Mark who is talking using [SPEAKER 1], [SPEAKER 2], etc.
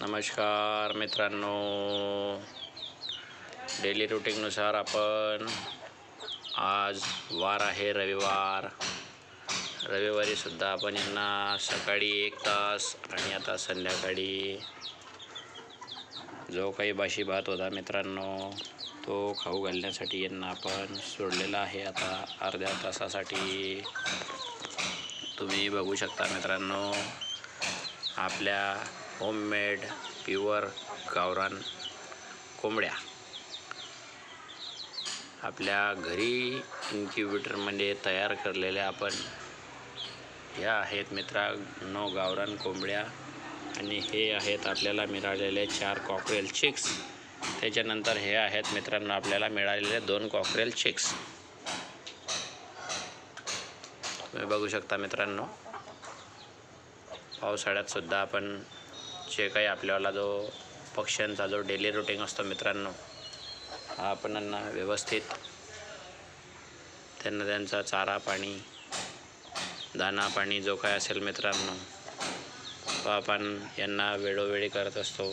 [SPEAKER 1] नमस्कार मित्रांनो, डेली रुटीननुसार आपण आज वार आहे रविवारी सुद्धा आपण यांना सकाळी 1 तास आणि आता संध्याकाळी जो काही बाशी भात होता मित्रांनो तो खाऊ घालण्यासाठी यांना आपण सोडलेला आहे आता अर्ध्या तासासाठी। तुम्ही बघू शकता मित्रांनो, आपल्या होममेड प्युअर गावरान कोंबड्या आपल्या घरी इन्क्युबेटरमध्ये तयार करलेल्या आपण ह्या आहेत मित्रांनो गावरान कोंबड्या। आणि हे आहेत आपल्याला मिळालेले 4 कॉकरेल चिक्स। त्याच्यानंतर हे आहेत मित्रांनो आपल्याला मिळालेले 2 कॉकरेल चिक्स। तुम्ही बघू शकता मित्रांनो, पावसाळ्यात सुद्धा आपण जे काही आपल्याला जो पक्ष्यांचा जो डेली रुटीन असतो मित्रांनो, हा आपण त्यांना व्यवस्थित त्यांचा चारा पाणी दाना पाणी जो काय असेल मित्रांनो तो आपण यांना वेळोवेळी करत असतो।